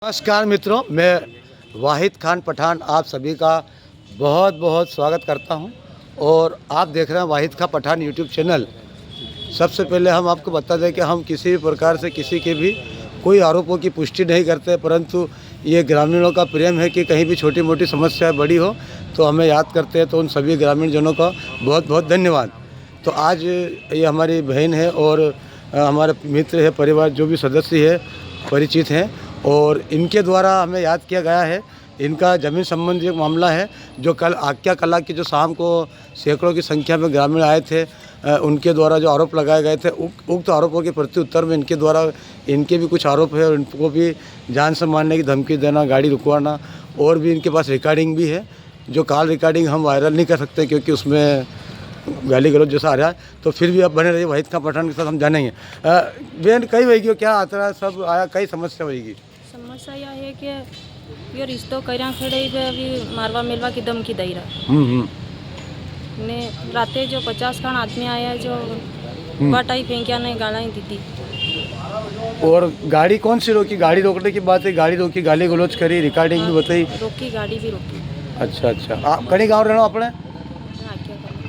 नमस्कार मित्रों, मैं वाहिद खान पठान आप सभी का बहुत बहुत स्वागत करता हूं और आप देख रहे हैं वाहिद खान पठान यूट्यूब चैनल। सबसे पहले हम आपको बता दें कि हम किसी भी प्रकार से किसी के भी कोई आरोपों की पुष्टि नहीं करते, परंतु ये ग्रामीणों का प्रेम है कि कहीं भी छोटी मोटी समस्या बड़ी हो तो हमें याद करते हैं। तो उन सभी ग्रामीण जनों का बहुत बहुत धन्यवाद। तो आज ये हमारी बहन है और हमारे मित्र है, परिवार जो भी सदस्य है परिचित हैं और इनके द्वारा हमें याद किया गया है। इनका ज़मीन संबंधी एक मामला है जो कल आक्या कला की जो शाम को सैकड़ों की संख्या में ग्रामीण आए थे, उनके द्वारा जो आरोप लगाए गए थे, उक्त आरोपों के प्रति उत्तर में इनके द्वारा इनके भी कुछ आरोप है और इनको भी जान से मारने की धमकी देना, गाड़ी रुकवाना और भी इनके पास रिकॉर्डिंग भी है। जो कॉल रिकॉर्डिंग हम वायरल नहीं कर सकते क्योंकि उसमें गाली गलौज जैसा आ रहा है, तो फिर भी आप बने रहिए वाहिद खान पठान के साथ, हम जानेंगे। बहन कई होगी क्या आता है, सब आया कई समस्या होगी। समस्या यह है कि ये रिश्तों कर्या खड़े अभी मारवा मिलवा की धमकी दई रहा ने राते जो 50 खान आदमी आया जो बाटाई फेंकिया ने गाला दी थी। और गाड़ी कौन सी रोकी? गाड़ी रोकने की बात है, गाड़ी रोकी, गाली गलौज करी, रिकॉर्डिंग भी बताई। रोकी, गाड़ी भी रोकी। अच्छा, आप कहीं गाँव रहना अपने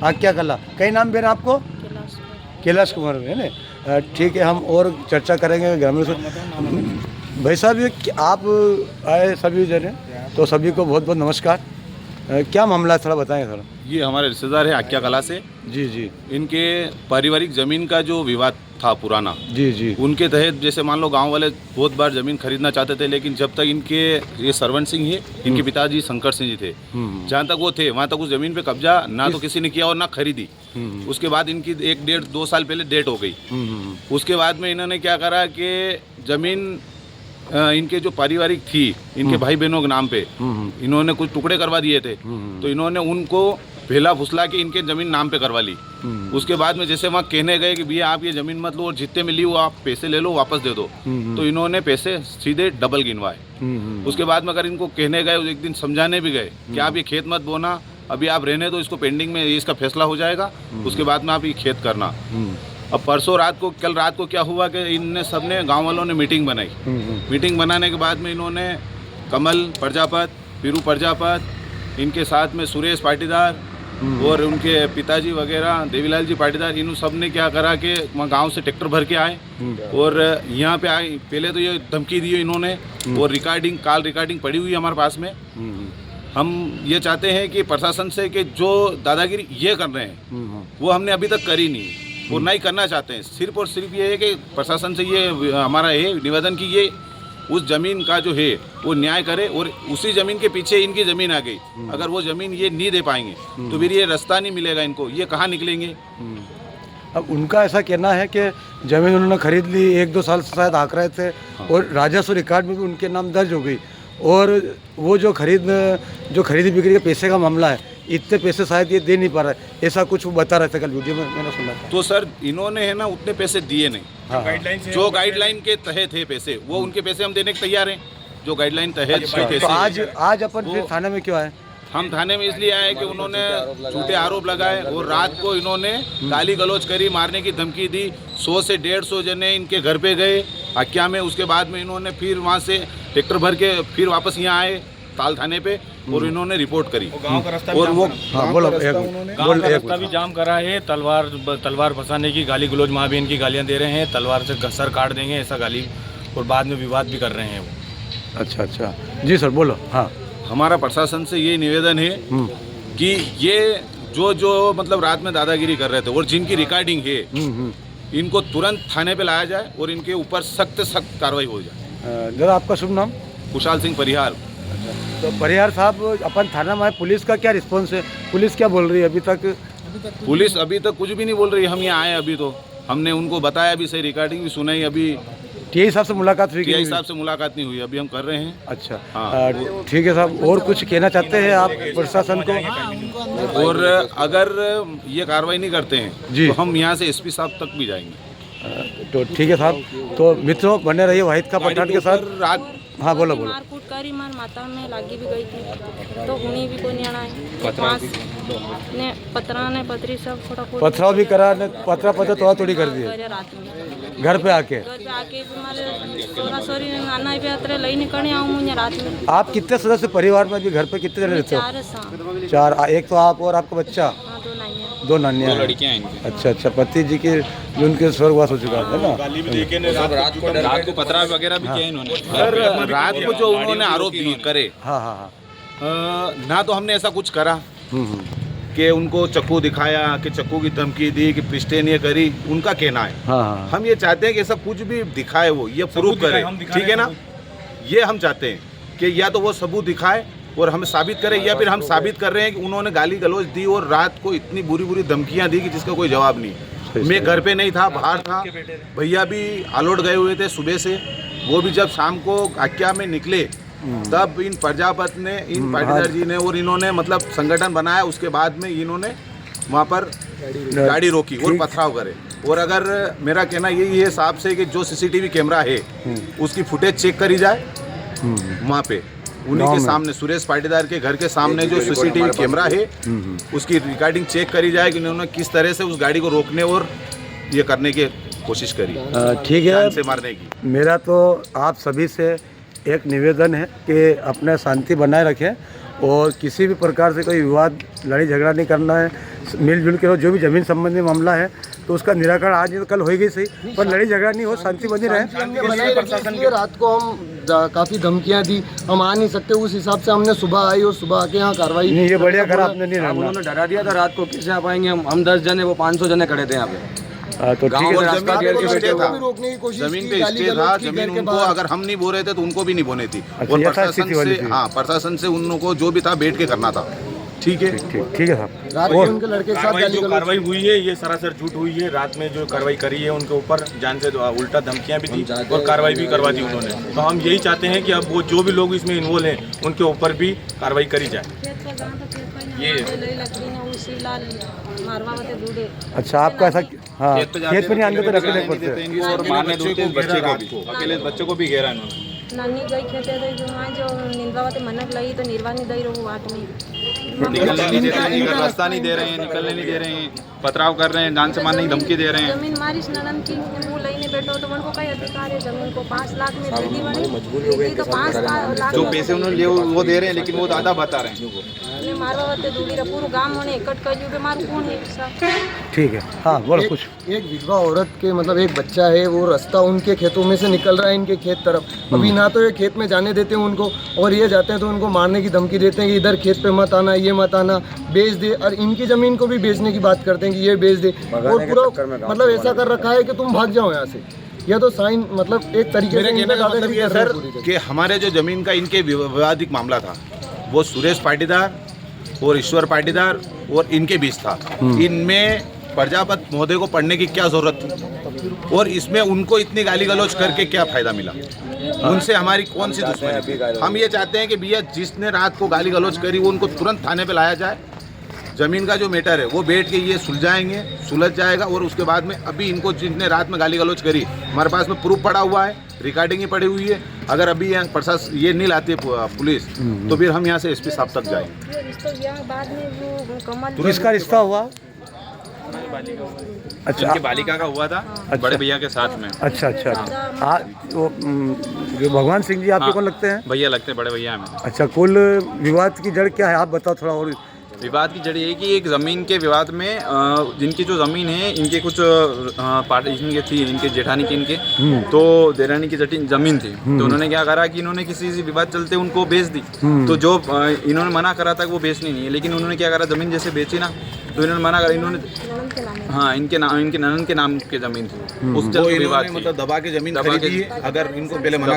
आक्या कला, कई नाम बेन आपको? कैलाश कुमार है ना। ठीक है, हम और चर्चा करेंगे ग्रामीण से। भाई साहब, ये आप आए सभी जने, तो सभी को बहुत बहुत नमस्कार। क्या मामला है थोड़ा बताएं थोड़ा। ये हमारे रिश्तेदार है आक्या कला से। जी। इनके पारिवारिक ज़मीन का जो विवाद था पुराना, जी। उनके तहत जैसे मान लो गांव वाले बहुत बार ज़मीन खरीदना चाहते थे, लेकिन जब तक इनके ये सरवण सिंह है, इनके पिताजी शंकर सिंह जी थे, जहाँ तक वो थे वहाँ तक उस ज़मीन पे कब्जा ना तो किसी ने किया और ना खरीदी। उसके बाद इनकी 1-1.5-2 साल पहले डेट हो गई। उसके बाद में इन्होंने क्या करा कि ज़मीन इनके जो पारिवारिक थी इनके भाई बहनों के नाम पे इन्होंने कुछ टुकड़े करवा दिए थे, तो इन्होंने उनको भेला फुसला के इनके ज़मीन नाम पे करवा ली। उसके बाद में जैसे वहाँ कहने गए कि भैया आप ये ज़मीन मत लो और जितने में ली वो आप पैसे ले लो, वापस दे दो, तो इन्होंने पैसे सीधे डबल गिनवाए। उसके बाद में अगर इनको कहने गए, एक दिन समझाने भी गए कि आप ये खेत मत बोना, अभी आप रहने दो, इसको पेंडिंग में इसका फैसला हो जाएगा, उसके बाद में आप ये खेत करना। अब परसों रात को, कल रात को क्या हुआ कि इन सब ने, गांव वालों ने मीटिंग बनाई। मीटिंग बनाने के बाद में इन्होंने कमल प्रजापत, पीरू प्रजापत, इनके साथ में सुरेश पाटीदार और उनके पिताजी वगैरह देवीलाल जी पाटीदार, इन सब ने क्या करा कि वहाँ गांव से ट्रैक्टर भर के आए और यहाँ पे आए। पहले तो ये धमकी दी इन्होंने और रिकॉर्डिंग, कॉल रिकॉर्डिंग पड़ी हुई है हमारे पास में। हम ये चाहते हैं कि प्रशासन से कि जो दादागिरी ये कर रहे हैं वो हमने अभी तक करी नहीं और ना ही करना चाहते हैं। सिर्फ और सिर्फ ये है कि प्रशासन से ये हमारा है निवेदन कि ये उस ज़मीन का जो है वो न्याय करे और उसी ज़मीन के पीछे इनकी ज़मीन आ गई, अगर वो ज़मीन ये नहीं दे पाएंगे तो फिर ये रास्ता नहीं मिलेगा इनको, ये कहाँ निकलेंगे। अब उनका ऐसा कहना है कि ज़मीन उन्होंने खरीद ली, 1-2 साल से शायद आँक रहे थे और राजस्व रिकॉर्ड में भी उनके नाम दर्ज हो गई और वो जो खरीदी बिक्री के पैसे का मामला है, इतने पैसे शायद ये दे नहीं पा रहा है, ऐसा कुछ वो बता रहे थे कल वीडियो में मैंने सुना था। तो सर इन्होंने है ना उतने पैसे दिए नहीं। जो गाइडलाइन के तहत है पैसे, वो उनके पैसे हम देने के तैयार हैं, जो गाइडलाइन तहत पैसे। तो आज अपन फिर थाने में क्यों आए? हम थाने में इसलिए आए कि उन्होंने झूठे आरोप लगाए और रात को इन्होंने गाली गलौज करी, मारने की धमकी दी। 100 से 150 जने इनके घर पे गए आक्या में। उसके बाद में इन्होंने फिर वहाँ से ट्रैक्टर भर के फिर वापस यहाँ आए ताल थाने पे और इन्होंने रिपोर्ट करी। गांव का रास्ता और वो गांव का रास्ता भी जाम करा है। तलवार फंसाने की, गाली गलौज, माँ बहन की गालियाँ दे रहे हैं, तलवार से सर काट देंगे ऐसा गाली, और बाद में विवाद भी कर रहे हैं वो। अच्छा जी सर, बोलो। हाँ, हमारा प्रशासन से ये निवेदन है कि ये जो मतलब रात में दादागिरी कर रहे थे और जिनकी रिकॉर्डिंग है, इनको तुरंत थाने पे लाया जाए और इनके ऊपर सख्त कार्रवाई हो जाए। जरा आपका शुभ नाम? कुशाल सिंह परिहार। तो परिहार साहब, अपन थाना में आए, पुलिस का क्या रिस्पॉन्स है? पुलिस क्या बोल रही है अभी तक? पुलिस अभी तक कुछ भी नहीं बोल रही। हम यहाँ आए अभी, तो हमने उनको बताया भी, सही रिकॉर्डिंग भी सुनाई। अभी के हिसाब से मुलाकात हुई? के हिसाब से मुलाकात नहीं हुई, अभी हम कर रहे हैं। अच्छा, हाँ। ठीक है साहब, और कुछ कहना चाहते हैं आप प्रशासन को? और अगर ये कार्रवाई नहीं करते हैं जी, तो हम यहाँ से एसपी साहब तक भी जाएंगे। तो ठीक है साहब, तो मित्रों बने रहिए वाहिद खान पठान के साथ। रात हाँ बोलो। मार कूट करी, मार माता में लागी भी गई थी, तो उन्हीं भी को नहीं आना है। पतरा ने पतरी सब थोड़ा पथराव भी करा, पतरा तोड़ा तोड़ी कर दिए रात में। घर पे आके घर पे आके हमारे सोरा सोरी नाना पे अतरे लई निकलने आऊँ मुझे रात में। आप कितने सदस्य परिवार में अभी घर पे कितने जने रहते हो? 4 साल। 4, एक तो आप और आपका बच्चा, हाँ 2 नानियाँ। 2 नानियाँ हैं। लड़कियां हैं अच्छा अच्छा, पति जी के जो उनके स्वर्गवास हो चुका है ना। गाली भी देखे ने रात को पथरा वगैरह भी किया इन्होंने। सर रात को जो उन्होंने आरोप करे, हाँ हाँ हाँ। ना तो हमने ऐसा कुछ करा कि उनको चक्कू दिखाया, कि चक्कू की धमकी दी, कि पिस्टेन ये करी, उनका कहना है। हाँ हाँ। हम ये चाहते हैं कि ऐसा कुछ भी दिखाए, वो ये प्रूव करे, ठीक है ना। ये हम चाहते हैं कि या तो वो सबूत दिखाए और हमें साबित करे, या फिर हम साबित कर रहे हैं कि उन्होंने गाली गलौज दी और रात को इतनी बुरी बुरी धमकियां दी कि जिसका कोई जवाब नहीं। मैं घर पे नहीं था, बाहर था, भैया भी आलोट गए हुए थे सुबह से। वो भी जब शाम को आक्या में निकले तब इन प्रजापत ने, इन पाटीदार जी ने और इन्होंने मतलब संगठन बनाया। उसके बाद में इन्होंने वहाँ पर गाड़ी रोकी और पथराव करे। और अगर मेरा कहना यही है साहब से कि जो सीसीटीवी कैमरा है उसकी फुटेज चेक करी जाए वहाँ पे, उन्हीं के सामने, सुरेश पाटीदार के घर के सामने जो सीसीटीवी कैमरा है उसकी रिकॉर्डिंग चेक करी जाए कि उन्होंने किस तरह से उस गाड़ी को रोकने और ये करने की कोशिश करी, ठीक है, जान से मारने की। मेरा तो आप सभी से एक निवेदन है कि अपना शांति बनाए रखें और किसी भी प्रकार से कोई विवाद, लड़ाई झगड़ा नहीं करना है। मिलजुल के जो भी ज़मीन संबंधी मामला है तो उसका निराकरण आज नहीं तो कल होएगी सही, पर लड़ाई झगड़ा नहीं हो, शांति बनी रहे। प्रशासन के रात को हम काफ़ी धमकियां दी, हम आ नहीं सकते, उस हिसाब से हमने सुबह आई और सुबह आके यहाँ कार्रवाई। नहीं, ये बढ़िया करा आपने, नहीं रहना। उन्होंने डरा दिया था रात को, कैसे आ पाएंगे हम 10 जने, वो 500 जने खड़े थे यहाँ पे। तो ठीक है, रास्ता घेर के बैठे था, रोकने की कोशिश जमीन की, पे गाली स्टे था, गलौज की जमीन घर के उनको बाहर। अगर हम नहीं बो रहे थे तो उनको भी नहीं बोने थी। अच्छा, और ये था प्रशासन स्थिति वाली से, थी। हाँ, प्रशासन से उन लोगों को जो भी था बैठ के करना था। ठीक है, ठीक है साहब। रात को उनके लड़के के साथ गाली जो गलौज। कार्रवाई हुई है ये सरासर झूठ हुई है। रात में जो कार्रवाई करी है उनके ऊपर जान से उल्टा धमकियां भी दी और कार्रवाई भी करवा दी उन्होंने। तो हम यही चाहते हैं कि अब वो जो भी लोग इसमें इन्वॉल्व हैं उनके ऊपर भी कार्रवाई करी जाए। ये अच्छा, आपका ऐसा, हाँ, खेत पे नहीं आने तो रखने पड़ते और मारने बच्चे को भी, अकेले बच्चे को भी घेरा इन्होंने। नानी गई खेते थे जो वहाँ जो निंदवाते मनक लगी तो निर्वाणी दई रहू वाट में निकलने नहीं दे रहे हैं, इनका रास्ता नहीं दे रहे हैं, निकलने नहीं दे रहे हैं, पथराव कर रहे हैं, जान से मारने की धमकी दे रहे हैं। जमीन मारिश ननन की वो लईने बैठो तो उनको कई अधिकार है जमीन को 5 लाख में दे दी बड़ी मजबूरी हो गई तो 5 लाख जो पैसे उन्होंने लिए वो दे रहे हैं, लेकिन वो ज़्यादा बता रहे हैं। ये मारवा होते दूरी रे पूरा गांव होने इकट्ठ कर लियो मारू कौन है सब। ठीक है, हाँ बोलो कुछ। एक विधवा औरत के मतलब एक बच्चा है, वो रास्ता उनके खेतों में से निकल रहा है इनके खेत तरफ। अभी ना तो ये खेत में जाने देते हैं उनको, और ये जाते हैं तो उनको मारने की धमकी देते हैं कि इधर खेत पे मत आना, ये मत आना, बेच दे। और इनकी ज़मीन को भी बेचने की बात करते हैं कि ये बेच दे, और पूरा मतलब ऐसा कर रखा है कि तुम भाग जाओ यहाँ से। यह तो साइन मतलब एक तरीके से मतलब ये सर कि हमारे जो जमीन का इनके विवादित मामला था वो सुरेश पाटीदार और ईश्वर पाटीदार और इनके बीच था। इनमें प्रजापत महोदय को पढ़ने की क्या जरूरत थी और इसमें उनको इतनी गाली गलौज करके क्या फायदा मिला? उनसे हमारी कौन सी दुश्मनी? हम ये चाहते हैं कि भैया जिसने रात को गाली गलौज करी वो उनको तुरंत थाने पे लाया जाए। जमीन का जो मैटर है वो बैठ के ये सुलझाएंगे, सुलझ जाएगा। और उसके बाद में अभी इनको जिसने रात में गाली गलौज करी, हमारे पास में प्रूफ पड़ा हुआ है, रिकॉर्डिंग ही पड़ी हुई है। अगर अभी यहाँ प्रशासन ये नहीं लाती पुलिस तो फिर हम यहाँ से एसपी साहब तक जाएंगे। तो इसका रिश्ता हुआ? अच्छा, इनके बालिका का हुआ था बड़े भैया के साथ में। अच्छा अच्छा अच्छा। वो जो भगवान सिंह जी आपके कौन लगते हैं? भैया लगते हैं, बड़े भैया हमें। अच्छा, कुल विवाद की जड़ क्या है आप बताओ थोड़ा। और विवाद की जड़ ये है कि एक ज़मीन के विवाद में जिनकी जो ज़मीन है इनके कुछ पार्टीशन के थी, इनके जेठानी की, इनके तो देरानी की ज़मीन थी। तो उन्होंने क्या करा कि इन्होंने किसी से विवाद चलते उनको बेच दी। तो जो इन्होंने मना करा था कि वो बेचनी नहीं है, लेकिन उन्होंने क्या करा, ज़मीन जैसे बेची ना तो इन्होंने मना करा। इन्होंने हाँ इनके ननन के नाम की ज़मीन थी, उस विवाद मतलब दबा के जमीन खरीदी है। अगर इनको पहले मना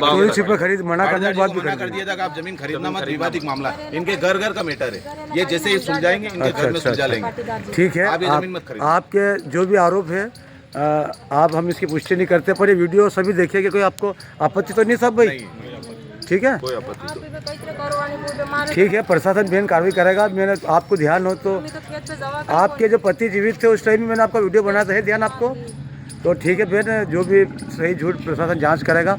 मना करने के बाद भी कर दिया था कि आप जमीन खरीदना मत, विवादित मामला है। इनके घर घर का मैटर है, ये जैसे ही सुलझाएंगे इनके घर में सुलझा लेंगे। ठीक है, आप ये जमीन मत खरीदो। आपके जो भी आरोप है आप हम इसकी पुष्टि नहीं करते, पर ये वीडियो सभी देखिए, कोई आपको आपत्ति तो नहीं सब भाई? ठीक है, कोई आपत्ति ठीक है, प्रशासन बेन कार्रवाई करेगा। मैंने आपको ध्यान हो तो आपके जो पति जीवित थे उस टाइम में मैंने आपका वीडियो बनाया था, है ध्यान आपको? तो ठीक है बहन, जो भी सही झूठ प्रशासन जांच करेगा।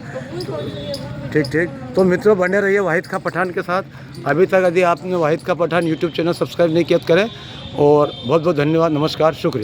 ठीक ठीक। तो मित्रों बने रहिए वाहिद खां पठान के साथ। अभी तक यदि आपने वाहिद खां पठान यूट्यूब चैनल सब्सक्राइब नहीं किया करें। और बहुत बहुत धन्यवाद, नमस्कार, शुक्रिया।